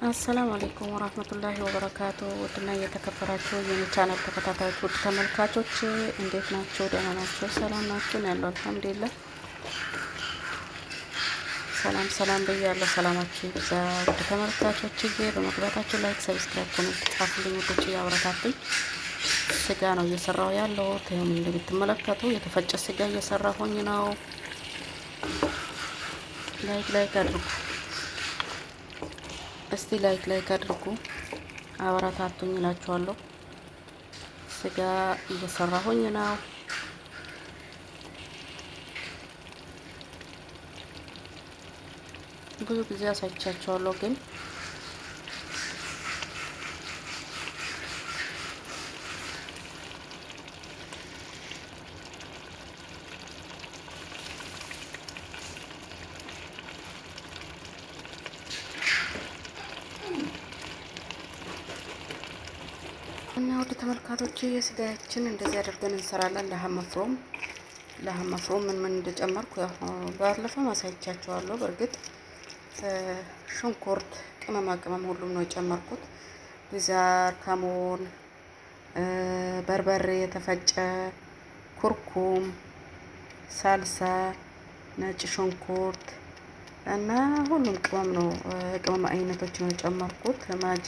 አሰላሙ አለይኩም ወራህመቱላሂ ወበረካቱ። ውድና እየተከበራችሁ የኔ ቻናል ተከታታዮች ውድ ተመልካቾች እንዴት ናችሁ? ደህና ናችሁ? ሰላም ናችሁ? ያለው አልሐምዱሊላህ። ሰላም ብያለሁ። ሰላማችሁ ይብዛ። ውድ ተመልካቾች በመግባታችሁ ላይክ፣ ሰብስክራይብ፣ ኮሜንት ጻፉልኝ። ውዶች እያበረታቱኝ ስጋ ነው እየሰራሁ ያለሁት። ይሄም እንደምትመለከቱ የተፈጨ ስጋ እየሰራሁኝ ነው። ላይክ አድርጉ። እስቲ ላይክ አድርጉ፣ አበረታቱኝ እላችኋለሁ። ስጋ እየሰራሁኝ ነው። ብዙ ጊዜ አሳይቻችኋለሁ ግን እና ወደ ተመልካቾች የስጋችን እንደዚህ አድርገን እንሰራለን። ለሐም መፍሮም ምን እንደጨመርኩ ያው ባለፈው አሳይቻችኋለሁ። በእርግጥ ሽንኩርት፣ ቅመማ ቅመም ሁሉም ነው የጨመርኩት። ቢዛር፣ ከሞን፣ በርበሬ የተፈጨ፣ ኩርኩም፣ ሳልሳ፣ ነጭ ሽንኩርት እና ሁሉም ቅመም ነው ቅመም አይነቶች ነው የጨመርኩት። ማጂ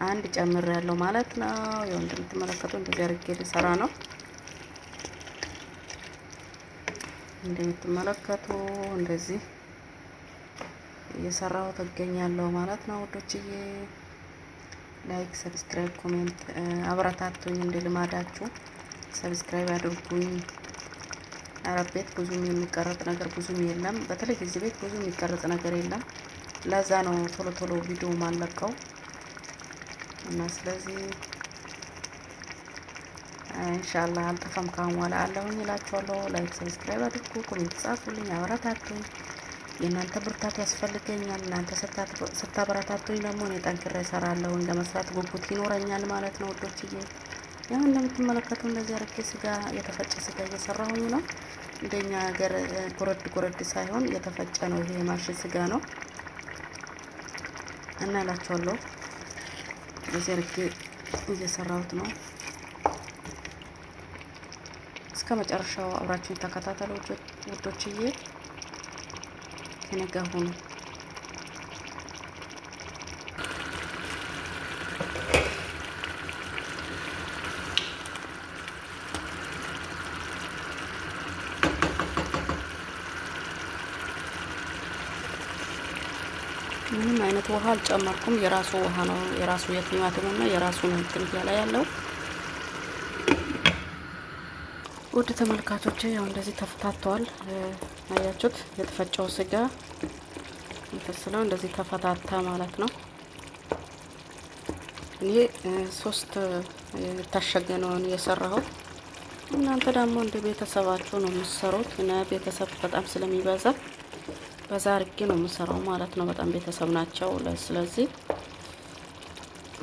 አንድ ጨምር ያለው ማለት ነው። ያው እንደምትመለከቱ እንደዚህ አድርጌ ልሰራ ነው። እንደምትመለከቱ እንደዚህ እየሰራሁ ትገኛለሁ ማለት ነው ውዶችዬ። ላይክ፣ ሰብስክራይብ፣ ኮሜንት አበረታቱኝ። እንደ ልማዳችሁ ሰብስክራይብ አድርጉኝ። አረብ ቤት ብዙም የሚቀረጥ ነገር ብዙም የለም። በተለይ እዚህ ቤት ብዙም የሚቀረጥ ነገር የለም። ለዛ ነው ቶሎ ቪዲዮ ማለቀው እና ስለዚህ ኢንሻአላህ አልጠፋም ካሁን በኋላ አለሁኝ እላችኋለሁ። ላይክ ሰብስክራይብ አድርጉ፣ ኮሜንት ጻፉልኝ፣ አበረታቱኝ። የእናንተ ብርታት ያስፈልገኛል። እናንተ ስታበረታቱኝ ደግሞ እኔ ጠንክሬ እሰራለሁ፣ ለመስራት ጉጉት ይኖረኛል ማለት ነው ውዶችዬ። ያው እንደምትመለከቱ እንደዚህ አድርጌ ስጋ የተፈጨ ስጋ እየሰራሁኝ ነው። እንደኛ ሀገር ጎረድ ሳይሆን የተፈጨ ነው። ይሄ ማሽ ስጋ ነው እና እላችኋለሁ እንደዚህ አድርጌ እየሰራሁት ነው። እስከ መጨረሻው አብራችሁን ተከታተሉ ውዶችዬ፣ ከኔ ጋር ሁኑ። ምንም አይነት ውሃ አልጨመርኩም። የራሱ ውሃ ነው። የራሱ የቲማቲሙና የራሱ ነው እንትን እያለ ያለው። ውድ ተመልካቾቼ ያው እንደዚህ ተፈታተዋል። አያችሁት? የተፈጨው ስጋ የተስለው እንደዚህ ተፈታታ ማለት ነው። እኔ 3 የታሸገ ነው የሰራሁት። እናንተ ደግሞ እንደ ቤተሰባችሁ ነው የምትሰሩት። እና ቤተሰብ በጣም ስለሚበዛ በዛ አድርጌ ነው የምሰራው ማለት ነው። በጣም ቤተሰብ ናቸው። ስለዚህ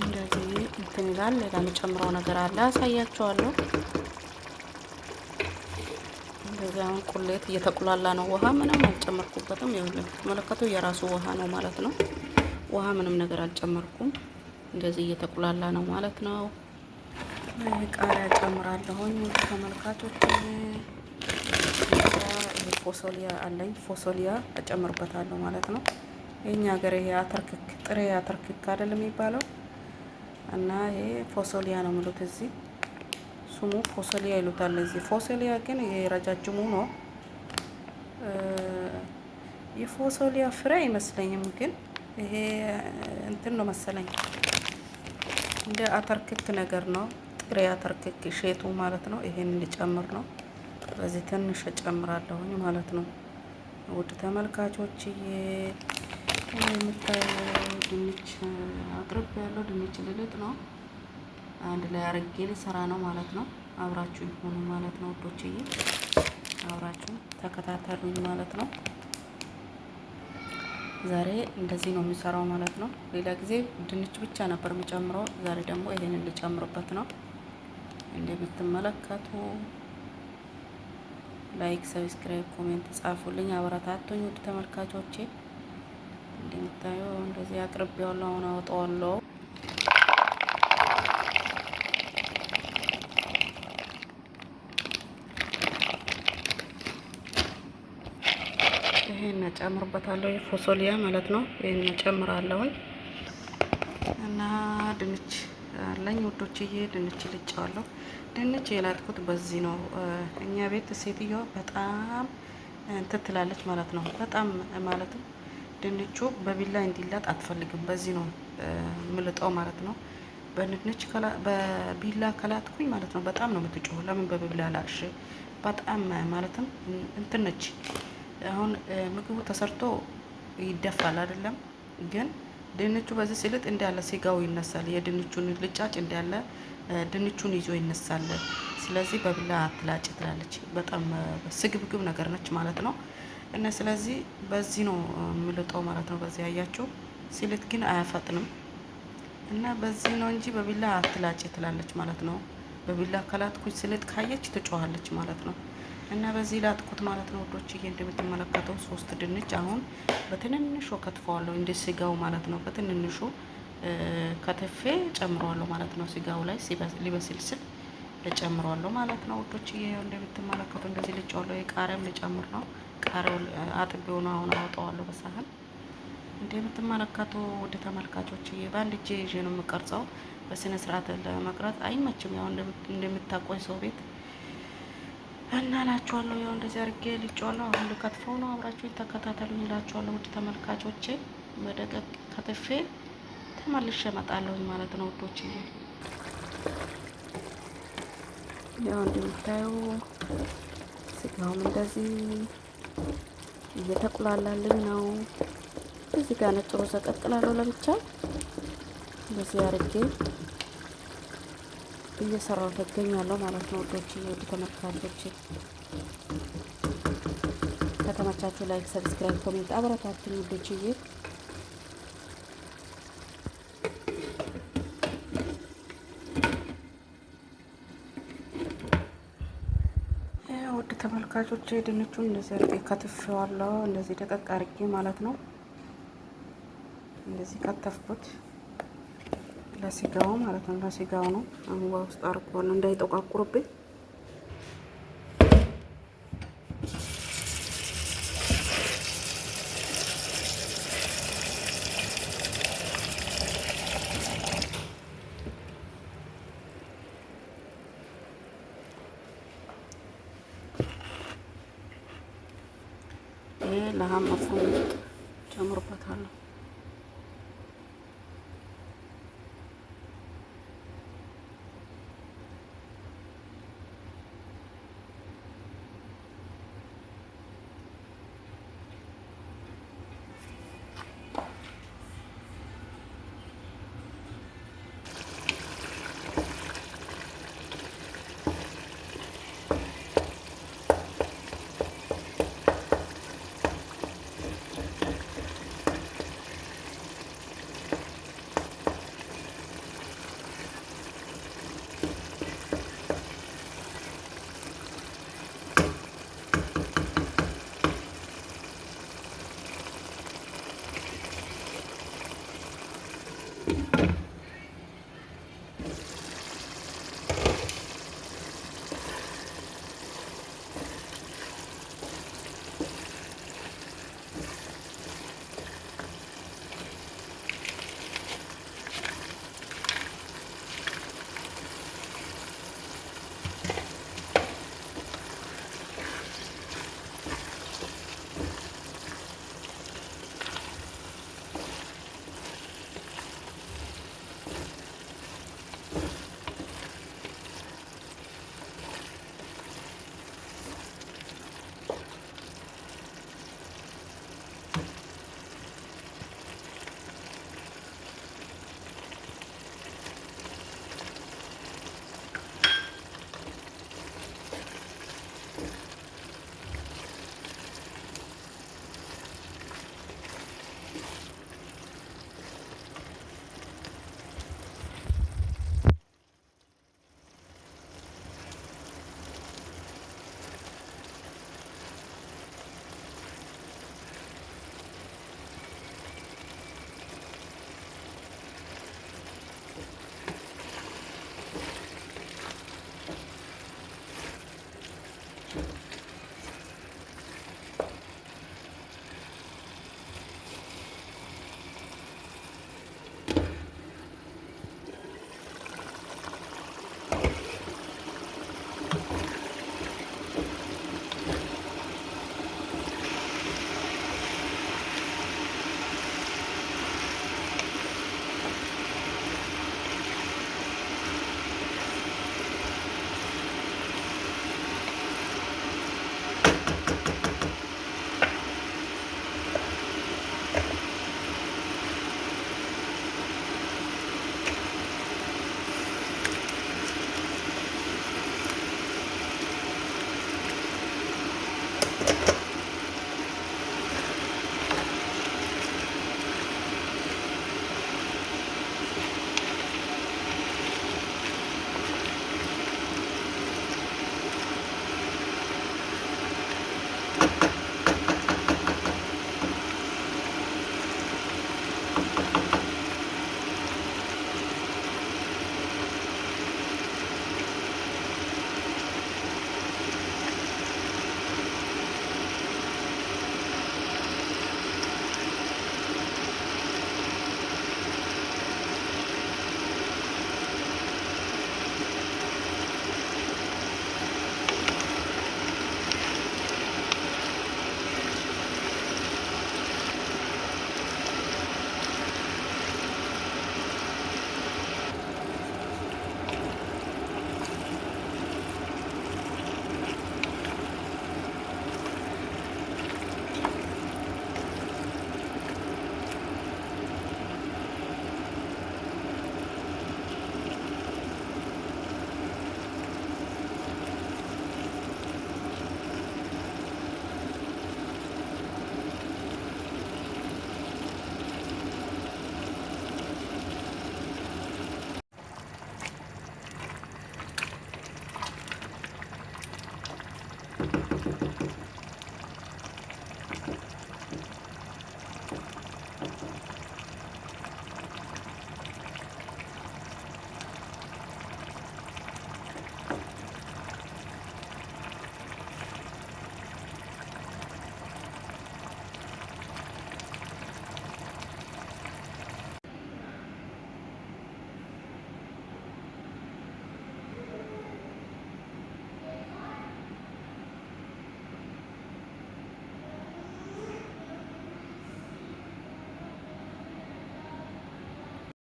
እንደዚህ እንትን ይላል። ሌላ የምጨምረው ነገር አለ፣ አሳያችኋለሁ። እንደዚህ አሁን ቁሌት እየተቁላላ ነው። ውሃ ምንም አልጨመርኩበትም። ይኸውልህ ተመለከቱ፣ የራሱ ውሃ ነው ማለት ነው። ውሃ ምንም ነገር አልጨመርኩም። እንደዚህ እየተቁላላ ነው ማለት ነው። ቃሪያ ጨምራለሁኝ ተመልካቾች። ፎሶሊያ አለኝ፣ ፎሶሊያ እጨምርበታለሁ ማለት ነው። የኛ ሀገር ይሄ አተርክክ ጥሬ አተርክክ አይደለም የሚባለው እና ይሄ ፎሶሊያ ነው የሚሉት እዚህ ስሙ ፎሶሊያ ይሉታል። እዚህ ፎሶሊያ ግን ይሄ ረጃጅሙ ነው። የፎሶሊያ ፍሬ አይመስለኝም፣ ግን ይሄ እንትን ነው መሰለኝ እንደ አተርክክ ነገር ነው። ጥሬ አተርክክ ሼቱ ማለት ነው። ይሄን ልጨምር ነው። በዚህ ትንሽ እጨምራለሁኝ ማለት ነው። ውድ ተመልካቾች የምታየው ድንች አቅርብ ያለው ድንች ልልጥ ነው። አንድ ላይ አርጌ ልሰራ ነው ማለት ነው። አብራችሁ ይሁኑ ማለት ነው ውዶችዬ፣ አብራችሁ ተከታተሉኝ ማለት ነው። ዛሬ እንደዚህ ነው የሚሰራው ማለት ነው። ሌላ ጊዜ ድንች ብቻ ነበር የምጨምረው። ዛሬ ደግሞ ይሄንን ልጨምርበት ነው። እንደምትመለከቱ ላይክ፣ ሰብስክራይብ፣ ኮሜንት ጻፉልኝ፣ አበረታቱኝ ውድ ተመልካቾቼ። እንደምታየው እንደዚህ አቅርቤዋለሁ። አሁን አወጣዋለሁ። ይሄን ጨምርበታለሁ። ፎሶሊያ ማለት ነው። ይሄን ጨምራለሁ እና ድንች አለኝ ውዶችዬ። ድንች ልጫዋለሁ። ድንች የላጥኩት በዚህ ነው። እኛ ቤት ሴትዮዋ በጣም እንትን ትላለች ማለት ነው። በጣም ማለትም ድንቹ በቢላ እንዲላጥ አትፈልግም። በዚህ ነው ምልጠው ማለት ነው። በቢላ ከላጥኩኝ ማለት ነው በጣም ነው የምትጮኸው። ለምን በቢላ ላጥሽ? በጣም ማለትም እንትን ነች። አሁን ምግቡ ተሰርቶ ይደፋል አይደለም፣ ግን ድንቹ በዚህ ሲልጥ እንዳለ ስጋው ይነሳል። የድንቹን ልጫጭ እንዳለ ድንቹን ይዞ ይነሳል። ስለዚህ በቢላ አትላጭ ትላለች። በጣም ስግብግብ ነገር ነች ማለት ነው። እና ስለዚህ በዚህ ነው ምልጠው ማለት ነው። በዚህ አያችሁ ሲልጥ ግን አያፈጥንም። እና በዚህ ነው እንጂ በቢላ አትላጭ ትላለች ማለት ነው። በቢላ ከላጥኩኝ ሲልጥ ካየች ትጮሃለች ማለት ነው። እና በዚህ ላጥኩት ማለት ነው ወዶች። ይሄ እንደምትመለከተው 3 ድንች አሁን በትንንሹ ከትፈዋለሁ፣ እንደ ስጋው ማለት ነው። በትንንሹ ከተፌ ጨምረዋለሁ ማለት ነው። ስጋው ላይ ሊበስል ስል ጨምረዋለሁ ማለት ነው ወዶች። ይሄ እንደምትመለከቱ እንደዚህ ልጫዋለሁ። የቃሪያም ልጨምር ነው። ቃሪያው አጥቤው ነው። አሁን አወጣዋለሁ በሳህን። እንደምትመለከቱ ወደ ተመልካቾች በአንድ እጄ ይዤ ነው የምቀርጸው። በስነ ስርዓት ለመቅረጽ አይመችም። ያው እንደምታቆይ ሰው ቤት እና እላችኋለሁ። ያው እንደዚህ አድርጌ ልጫዋለሁ። አሁን ልከትፈው ነው። አብራችሁ ተከታተሉኝ እላችኋለሁ ውድ ተመልካቾቼ። በደቀቅ ከትፌ ተመልሼ እመጣለሁ ማለት ነው ውዶች። ያው እንደምታዩ ስጋውም እንደዚህ እየተቁላላልኝ ነው። እዚህ ጋር ነጭ ሩዝ እቀቅላለሁ ለብቻ። እንደዚህ አድርጌ እየሰራሁ እገኛለሁ ማለት ነው ውዶች። ውድ ተመልካቾች ከተመቻችሁ ላይክ፣ ሰብስክራይብ፣ ኮሜንት አበረታቱኝ ውዶችዬ። ውድ ተመልካቾች ድንቹን እንደዚህ አድርጌ ከትፌዋለሁ። እንደዚህ ደቀቅ አድርጌ ማለት ነው። እንደዚህ ከተፍኩት ለስጋው ማለት ነው። ለስጋው ነው አሁን ውስጥ አርቆን እንዳይጠቋቁርብኝ። ይሄ ለሃም መፍሩም ጨምርበታለሁ።